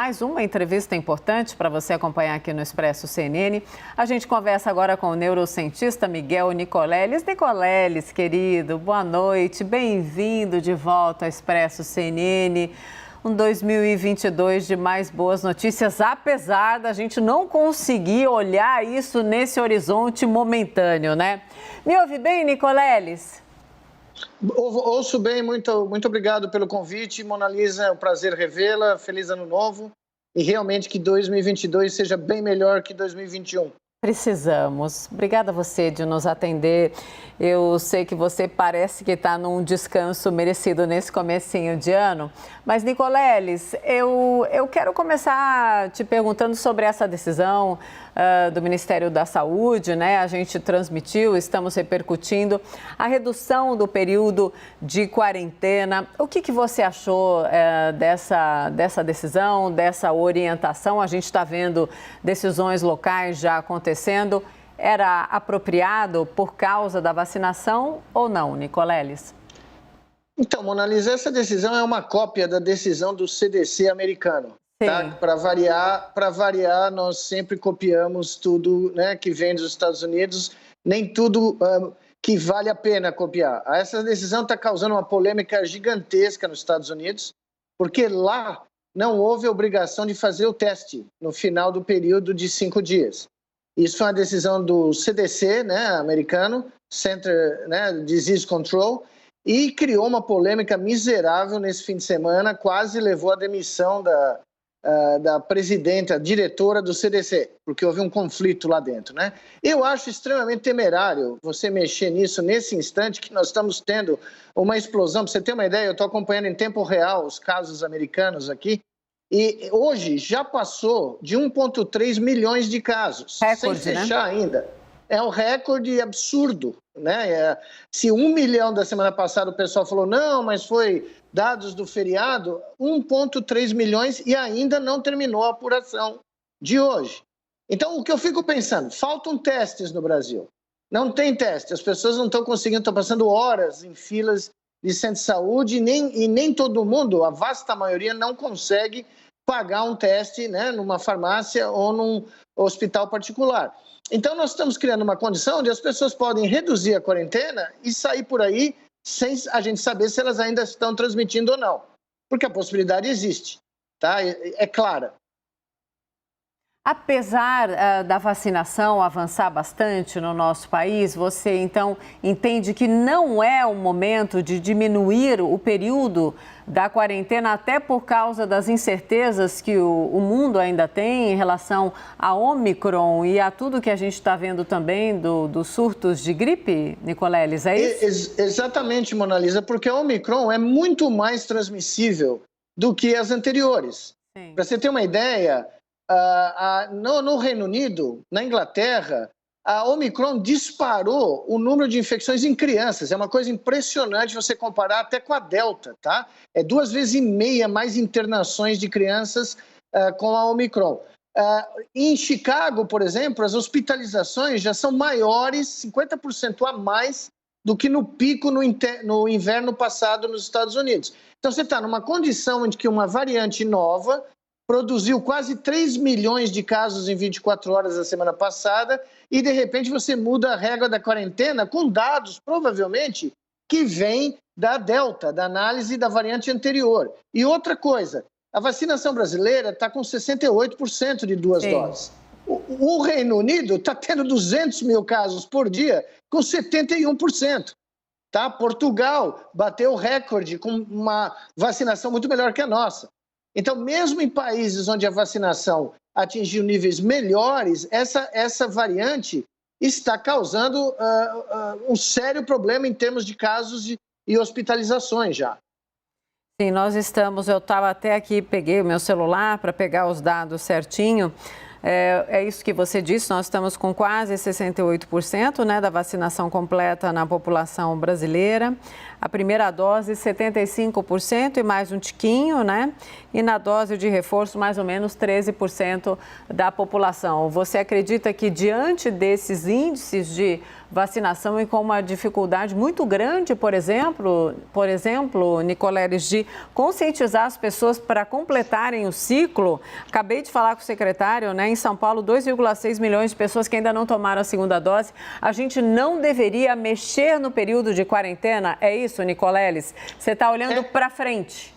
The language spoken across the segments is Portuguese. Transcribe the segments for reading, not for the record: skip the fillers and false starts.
Mais uma entrevista importante para você acompanhar aqui no Expresso CNN. A gente conversa agora com o neurocientista Miguel Nicoleles. Nicoleles, querido, boa noite, bem-vindo de volta ao Expresso CNN. Um 2022 de mais boas notícias, apesar da gente não conseguir olhar isso nesse horizonte momentâneo, né? Me ouve bem, Nicoleles? Ouço bem, muito obrigado pelo convite, Mona Lisa, é um prazer revê-la, feliz ano novo e realmente que 2022 seja bem melhor que 2021. Precisamos. Obrigada a você de nos atender. Eu sei que você parece que está num descanso merecido nesse comecinho de ano, mas Nicoleles, eu quero começar te perguntando sobre essa decisão do Ministério da Saúde, né? A gente transmitiu, estamos repercutindo a redução do período de quarentena. O que você achou dessa decisão, dessa orientação? A gente está vendo decisões locais já acontecendo. Era apropriado por causa da vacinação ou não, Nicoleles? Então, Mona Lisa, essa decisão é uma cópia da decisão do CDC americano. Tá? Para variar, nós sempre copiamos tudo, né, que vem dos Estados Unidos, nem tudo que vale a pena copiar. Essa decisão está causando uma polêmica gigantesca nos Estados Unidos, porque lá não houve obrigação de fazer o teste no final do período de 5 dias. Isso foi uma decisão do CDC, né, americano, Center, né, Disease Control, e criou uma polêmica miserável nesse fim de semana, quase levou à demissão da presidenta, diretora do CDC, porque houve um conflito lá dentro, né? Eu acho extremamente temerário você mexer nisso nesse instante que nós estamos tendo uma explosão. Para você ter uma ideia, eu estou acompanhando em tempo real os casos americanos aqui, e hoje já passou de 1,3 milhões de casos, recorde, sem fechar, né? Ainda. É um recorde absurdo, né? Se 1 milhão da semana passada o pessoal falou, não, mas foi dados do feriado, 1,3 milhões e ainda não terminou a apuração de hoje. Então, o que eu fico pensando, faltam testes no Brasil. Não tem teste, as pessoas não estão conseguindo, estão passando horas em filas de centro de saúde e nem todo mundo, a vasta maioria, não consegue pagar um teste, né, numa farmácia ou num hospital particular. Então, nós estamos criando uma condição onde as pessoas podem reduzir a quarentena e sair por aí sem a gente saber se elas ainda estão transmitindo ou não. Porque a possibilidade existe, tá? É clara. Apesar da vacinação avançar bastante no nosso país, você então entende que não é o momento de diminuir o período da quarentena, até por causa das incertezas que o mundo ainda tem em relação a Ômicron e a tudo que a gente está vendo também dos surtos de gripe, Nicoleles, é isso? Exatamente, Mona Lisa, porque a Ômicron é muito mais transmissível do que as anteriores. Para você ter uma ideia, no Reino Unido, na Inglaterra, a Omicron disparou o número de infecções em crianças. É uma coisa impressionante você comparar até com a Delta, tá? É 2,5 vezes mais internações de crianças com a Omicron. Em Chicago, por exemplo, as hospitalizações já são maiores, 50% a mais, do que no pico no inverno passado nos Estados Unidos. Então, você está numa condição em que uma variante nova produziu quase 3 milhões de casos em 24 horas da semana passada e, de repente, você muda a regra da quarentena com dados, provavelmente, que vêm da Delta, da análise da variante anterior. E outra coisa, a vacinação brasileira está com 68% de 2 doses. O Reino Unido está tendo 200 mil casos por dia com 71%. Tá? Portugal bateu o recorde com uma vacinação muito melhor que a nossa. Então, mesmo em países onde a vacinação atingiu níveis melhores, essa variante está causando um sério problema em termos de casos e hospitalizações já. Sim, nós estamos, eu estava até aqui, peguei o meu celular para pegar os dados certinho. É isso que você disse, nós estamos com quase 68%, né, da vacinação completa na população brasileira. A primeira dose, 75% e mais um tiquinho, né? E na dose de reforço, mais ou menos 13% da população. Você acredita que diante desses índices de vacinação e com uma dificuldade muito grande, por exemplo, Nicoleles, de conscientizar as pessoas para completarem o ciclo? Acabei de falar com o secretário, né? Em São Paulo, 2,6 milhões de pessoas que ainda não tomaram a segunda dose. A gente não deveria mexer no período de quarentena? É isso, Nicoleles? Você está olhando para frente.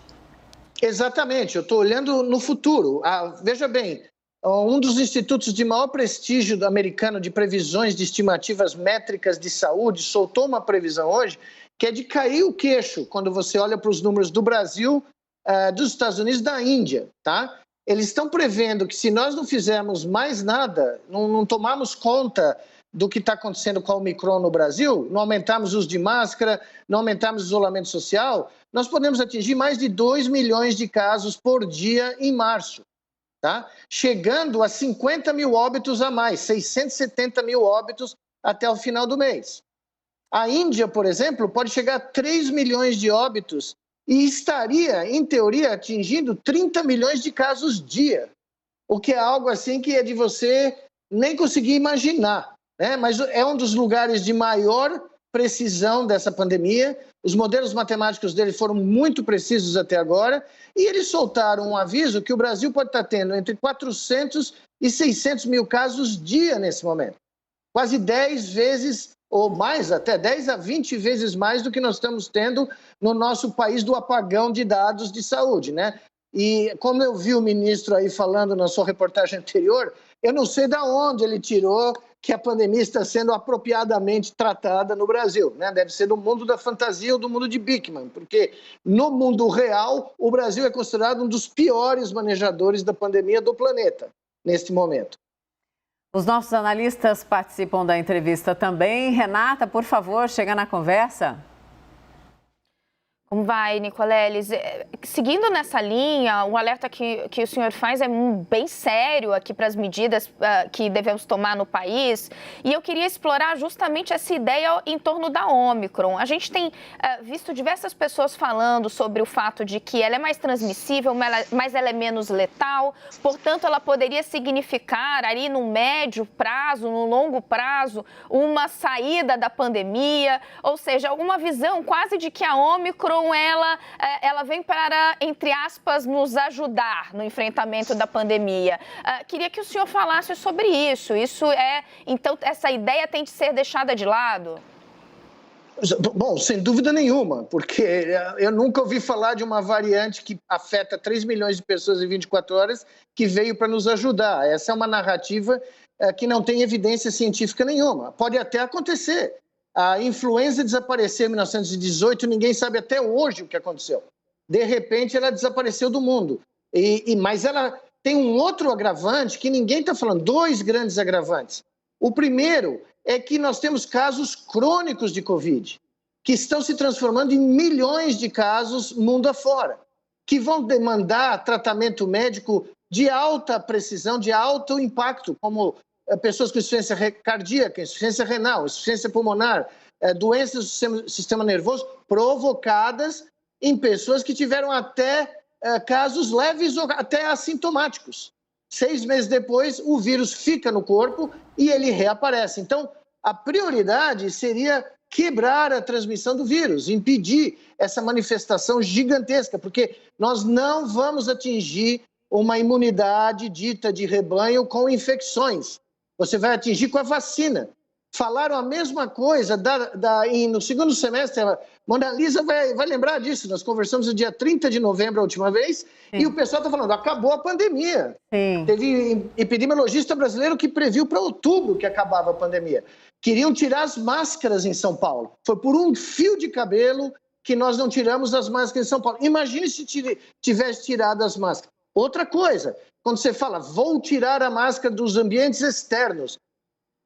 Exatamente, eu estou olhando no futuro. Veja bem, um dos institutos de maior prestígio do americano de previsões de estimativas métricas de saúde soltou uma previsão hoje que é de cair o queixo quando você olha para os números do Brasil, dos Estados Unidos e da Índia, tá? Eles estão prevendo que se nós não fizermos mais nada, não tomarmos conta do que está acontecendo com a Omicron no Brasil, não aumentarmos o uso de máscara, não aumentarmos o isolamento social, nós podemos atingir mais de 2 milhões de casos por dia em março. Tá? Chegando a 50 mil óbitos a mais, 670 mil óbitos até o final do mês. A Índia, por exemplo, pode chegar a 3 milhões de óbitos e estaria, em teoria, atingindo 30 milhões de casos dia, o que é algo assim que é de você nem conseguir imaginar, né? Mas é um dos lugares de maior precisão dessa pandemia. Os modelos matemáticos dele foram muito precisos até agora e eles soltaram um aviso que o Brasil pode estar tendo entre 400 e 600 mil casos dia nesse momento. Quase 10 vezes ou mais, até 10 a 20 vezes mais do que nós estamos tendo no nosso país do apagão de dados de saúde, né? E como eu vi o ministro aí falando na sua reportagem anterior, eu não sei de onde ele tirou que a pandemia está sendo apropriadamente tratada no Brasil, né? Deve ser do mundo da fantasia ou do mundo de Bickman, porque no mundo real o Brasil é considerado um dos piores manejadores da pandemia do planeta neste momento. Os nossos analistas participam da entrevista também. Renata, por favor, chega na conversa. Como vai, Nicoleles? Seguindo nessa linha, o alerta que o senhor faz é bem sério aqui para as medidas que devemos tomar no país. E eu queria explorar justamente essa ideia em torno da Ômicron. A gente tem visto diversas pessoas falando sobre o fato de que ela é mais transmissível, mas ela é menos letal. Portanto, ela poderia significar ali no médio prazo, no longo prazo, uma saída da pandemia. Ou seja, alguma visão quase de que a Ômicron ela vem para, entre aspas, nos ajudar no enfrentamento da pandemia. Queria que o senhor falasse sobre isso. Então, essa ideia tem de ser deixada de lado? Bom, sem dúvida nenhuma, porque eu nunca ouvi falar de uma variante que afeta 3 milhões de pessoas em 24 horas que veio para nos ajudar. Essa é uma narrativa que não tem evidência científica nenhuma. Pode até acontecer. A influenza desapareceu em 1918, ninguém sabe até hoje o que aconteceu. De repente, ela desapareceu do mundo. Mas ela tem um outro agravante que ninguém está falando, 2 grandes agravantes. O primeiro é que nós temos casos crônicos de Covid, que estão se transformando em milhões de casos mundo afora, que vão demandar tratamento médico de alta precisão, de alto impacto, como pessoas com insuficiência cardíaca, insuficiência renal, insuficiência pulmonar, doenças do sistema nervoso provocadas em pessoas que tiveram até casos leves ou até assintomáticos. 6 meses depois, o vírus fica no corpo e ele reaparece. Então, a prioridade seria quebrar a transmissão do vírus, impedir essa manifestação gigantesca, porque nós não vamos atingir uma imunidade dita de rebanho com infecções. Você vai atingir com a vacina. Falaram a mesma coisa no segundo semestre. A Mona Lisa vai lembrar disso. Nós conversamos no dia 30 de novembro a última vez. Sim. E o pessoal está falando, acabou a pandemia. Sim. Teve epidemiologista brasileiro que previu para outubro que acabava a pandemia. Queriam tirar as máscaras em São Paulo. Foi por um fio de cabelo que nós não tiramos as máscaras em São Paulo. Imagine se tivesse tirado as máscaras. Outra coisa, quando você fala, vou tirar a máscara dos ambientes externos,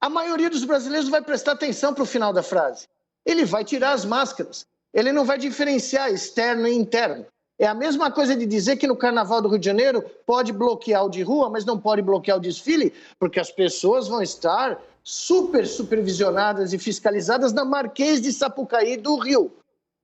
a maioria dos brasileiros vai prestar atenção para o final da frase. Ele vai tirar as máscaras. Ele não vai diferenciar externo e interno. É a mesma coisa de dizer que no Carnaval do Rio de Janeiro pode bloquear o de rua, mas não pode bloquear o desfile, porque as pessoas vão estar super supervisionadas e fiscalizadas na Marquês de Sapucaí do Rio,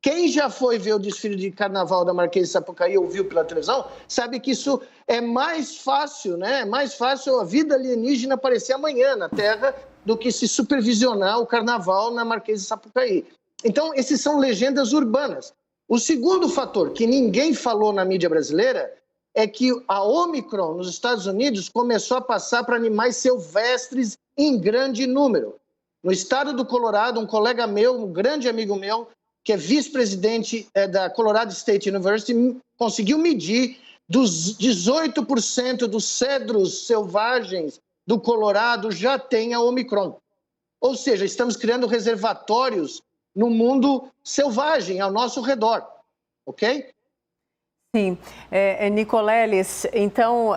Quem já foi ver o desfile de carnaval da Marquês de Sapucaí ou viu pela televisão, sabe que isso é mais fácil, né? É mais fácil a vida alienígena aparecer amanhã na Terra do que se supervisionar o carnaval na Marquês de Sapucaí. Então, esses são legendas urbanas. O segundo fator que ninguém falou na mídia brasileira é que a Omicron nos Estados Unidos começou a passar para animais silvestres em grande número. No estado do Colorado, um colega meu, um grande amigo meu, que é vice-presidente da Colorado State University, conseguiu medir dos 18% dos cedros selvagens do Colorado já tem a Omicron. Ou seja, estamos criando reservatórios no mundo selvagem ao nosso redor, ok? Sim, Nicoleles, então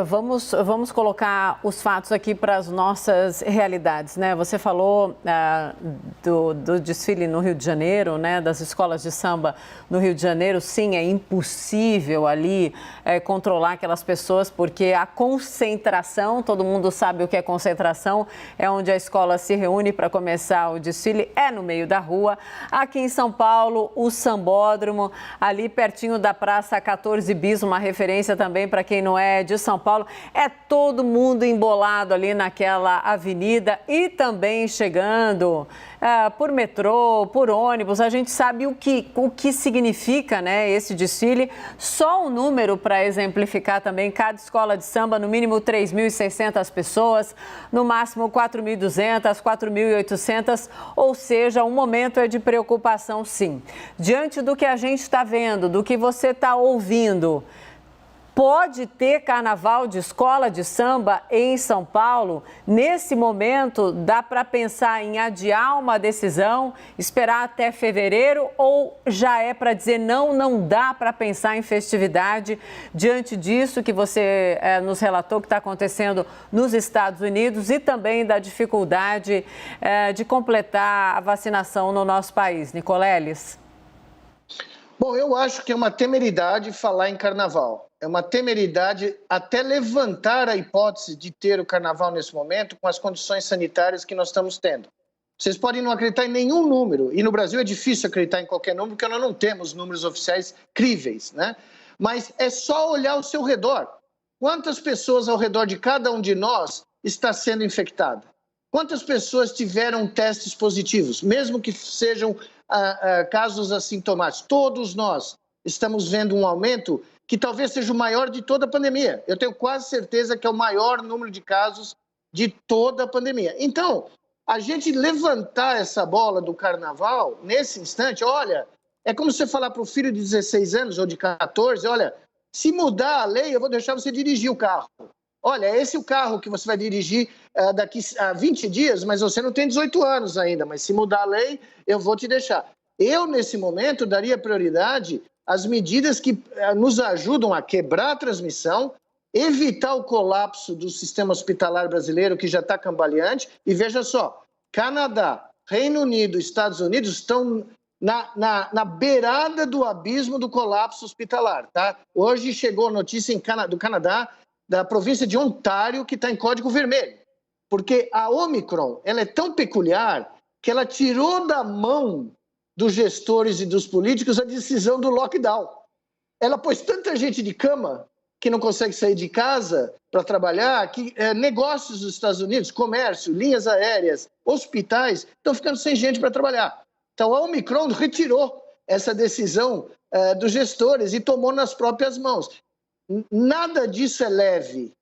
vamos colocar os fatos aqui para as nossas realidades, né? Você falou do desfile no Rio de Janeiro, né? Das escolas de samba no Rio de Janeiro. Sim, é impossível ali controlar aquelas pessoas porque a concentração, todo mundo sabe o que é concentração, é onde a escola se reúne para começar o desfile, é no meio da rua. Aqui em São Paulo, o Sambódromo, ali pertinho da Praça 14 Bis, uma referência também para quem não é de São Paulo, é todo mundo embolado ali naquela avenida e também chegando por metrô, por ônibus. A gente sabe o que significa, né, esse desfile. Só um número para exemplificar também: cada escola de samba, no mínimo 3.600 pessoas, no máximo 4.200, 4.800, ou seja, um momento é de preocupação, sim. Diante do que a gente está vendo, do que você está ouvindo, pode ter carnaval de escola de samba em São Paulo? Nesse momento, dá para pensar em adiar uma decisão, esperar até fevereiro, ou já é para dizer não dá para pensar em festividade diante disso que você nos relatou que está acontecendo nos Estados Unidos e também da dificuldade de completar a vacinação no nosso país? Nicoleles? Bom, eu acho que é uma temeridade falar em carnaval. É uma temeridade até levantar a hipótese de ter o carnaval nesse momento com as condições sanitárias que nós estamos tendo. Vocês podem não acreditar em nenhum número, e no Brasil é difícil acreditar em qualquer número, porque nós não temos números oficiais críveis, né? Mas é só olhar ao seu redor. Quantas pessoas ao redor de cada um de nós está sendo infectada? Quantas pessoas tiveram testes positivos, mesmo que sejam casos assintomáticos? Todos nós estamos vendo um aumento que talvez seja o maior de toda a pandemia. Eu tenho quase certeza que é o maior número de casos de toda a pandemia. Então, a gente levantar essa bola do carnaval, nesse instante, olha, é como você falar para o filho de 16 anos ou de 14, olha, se mudar a lei, eu vou deixar você dirigir o carro. Olha, esse é o carro que você vai dirigir daqui a 20 dias, mas você não tem 18 anos ainda, mas se mudar a lei, eu vou te deixar. Eu, nesse momento, daria prioridade às medidas que nos ajudam a quebrar a transmissão, evitar o colapso do sistema hospitalar brasileiro, que já está cambaleante. E veja só, Canadá, Reino Unido, Estados Unidos estão na beirada do abismo do colapso hospitalar, tá? Hoje chegou a notícia do Canadá, da província de Ontário, que está em código vermelho. Porque a Omicron, ela é tão peculiar que ela tirou da mão dos gestores e dos políticos a decisão do lockdown. Ela pôs tanta gente de cama que não consegue sair de casa para trabalhar, que negócios dos Estados Unidos, comércio, linhas aéreas, hospitais, estão ficando sem gente para trabalhar. Então, a Omicron retirou essa decisão dos gestores e tomou nas próprias mãos. Nada disso é leve,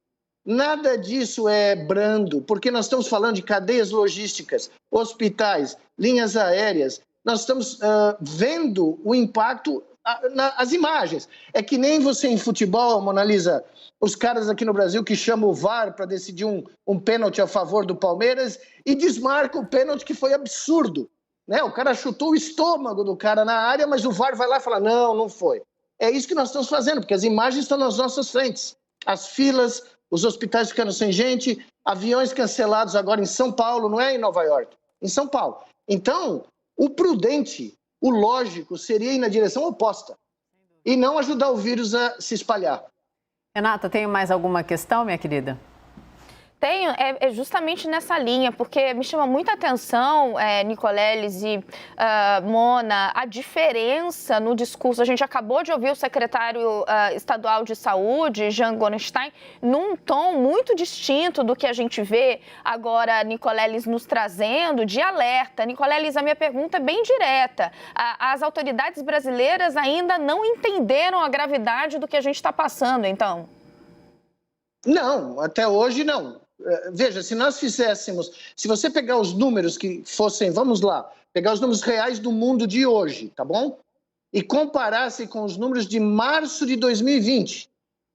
nada disso é brando, porque nós estamos falando de cadeias logísticas, hospitais, linhas aéreas. Nós estamos vendo o impacto nas imagens. É que nem você em futebol, Mona Lisa, os caras aqui no Brasil que chamam o VAR para decidir um pênalti a favor do Palmeiras e desmarca o pênalti, que foi absurdo, né? O cara chutou o estômago do cara na área, mas o VAR vai lá e fala, não foi. É isso que nós estamos fazendo, porque as imagens estão nas nossas frentes. As filas, os hospitais ficando sem gente, aviões cancelados agora em São Paulo, não é em Nova York, em São Paulo. Então, o prudente, o lógico, seria ir na direção oposta e não ajudar o vírus a se espalhar. Renata, tem mais alguma questão, minha querida? Tenho, é justamente nessa linha, porque me chama muita atenção, Nicoleles e Mona, a diferença no discurso. A gente acabou de ouvir o secretário estadual de saúde, Jean Gorenstein, num tom muito distinto do que a gente vê agora, Nicoleles nos trazendo de alerta. Nicoleles, a minha pergunta é bem direta. As autoridades brasileiras ainda não entenderam a gravidade do que a gente está passando, então? Não, até hoje não. Veja, se nós fizéssemos, se você pegar os números que fossem, vamos lá, pegar os números reais do mundo de hoje, tá bom? E comparasse com os números de março de 2020,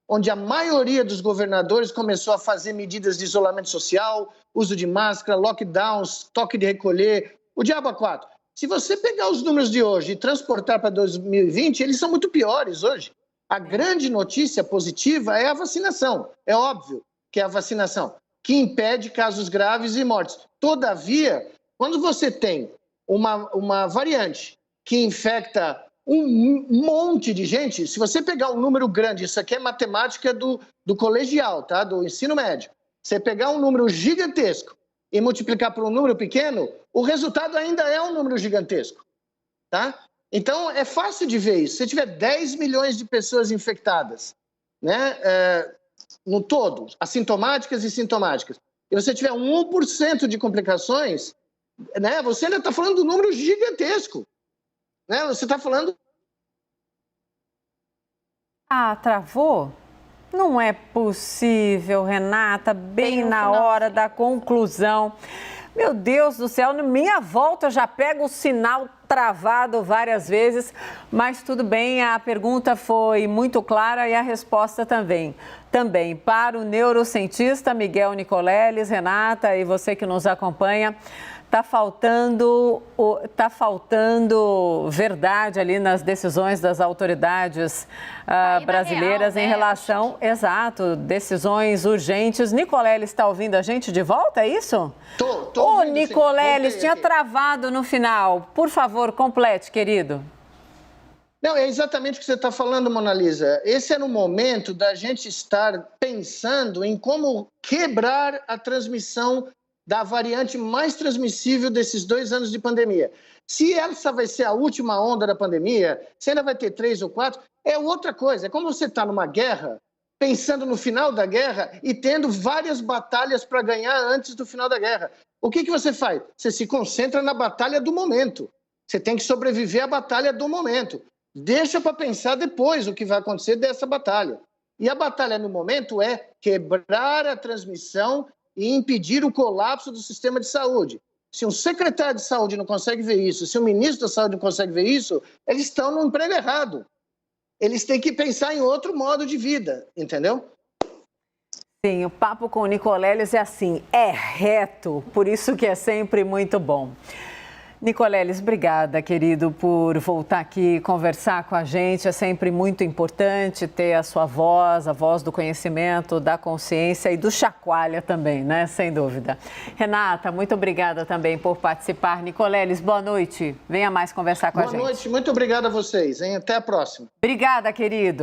onde a maioria dos governadores começou a fazer medidas de isolamento social, uso de máscara, lockdowns, toque de recolher, o diabo a quatro. Se você pegar os números de hoje e transportar para 2020, eles são muito piores hoje. A grande notícia positiva é a vacinação, é óbvio que é a vacinação, que impede casos graves e mortes. Todavia, quando você tem uma variante que infecta um monte de gente, se você pegar um número grande, isso aqui é matemática do colegial, tá? Do ensino médio, você pegar um número gigantesco e multiplicar por um número pequeno, o resultado ainda é um número gigantesco, tá? Então, é fácil de ver isso. Se tiver 10 milhões de pessoas infectadas, né, no todo, assintomáticas e sintomáticas, e você tiver 1% de complicações, né, você ainda está falando de um número gigantesco. Né? Você está falando... Ah, travou? Não é possível, Renata, bem na hora da conclusão. Meu Deus do céu, na minha volta eu já pego o sinal travado várias vezes, mas tudo bem, a pergunta foi muito clara e a resposta também. Também para o neurocientista Miguel Nicoleles, Renata e você que nos acompanha, tá faltando verdade ali nas decisões das autoridades brasileiras em relação, exato, decisões urgentes. Nicoleles está ouvindo a gente de volta, é isso? Tô Ô, ouvindo, Nicoleles, sim. tinha travado no final. Por favor, complete, querido. Não, é exatamente o que você está falando, Mona Lisa. Esse era o momento da gente estar pensando em como quebrar a transmissão da variante mais transmissível desses 2 anos de pandemia. Se essa vai ser a última onda da pandemia, se ainda vai ter 3 ou 4, é outra coisa. É como você está numa guerra, pensando no final da guerra e tendo várias batalhas para ganhar antes do final da guerra. O que você faz? Você se concentra na batalha do momento. Você tem que sobreviver à batalha do momento. Deixa para pensar depois o que vai acontecer dessa batalha. E a batalha no momento é quebrar a transmissão e impedir o colapso do sistema de saúde. Se um secretário de saúde não consegue ver isso, se um ministro da saúde não consegue ver isso, eles estão no emprego errado. Eles têm que pensar em outro modo de vida, entendeu? Sim, o papo com o Nicoleles é assim, é reto, por isso que é sempre muito bom. Nicoleles, obrigada, querido, por voltar aqui conversar com a gente. É sempre muito importante ter a sua voz, a voz do conhecimento, da consciência e do chacoalha também, né? Sem dúvida. Renata, muito obrigada também por participar. Nicoleles, boa noite. Venha mais conversar com a gente. Boa noite, muito obrigado a vocês, hein? Até a próxima. Obrigada, querido.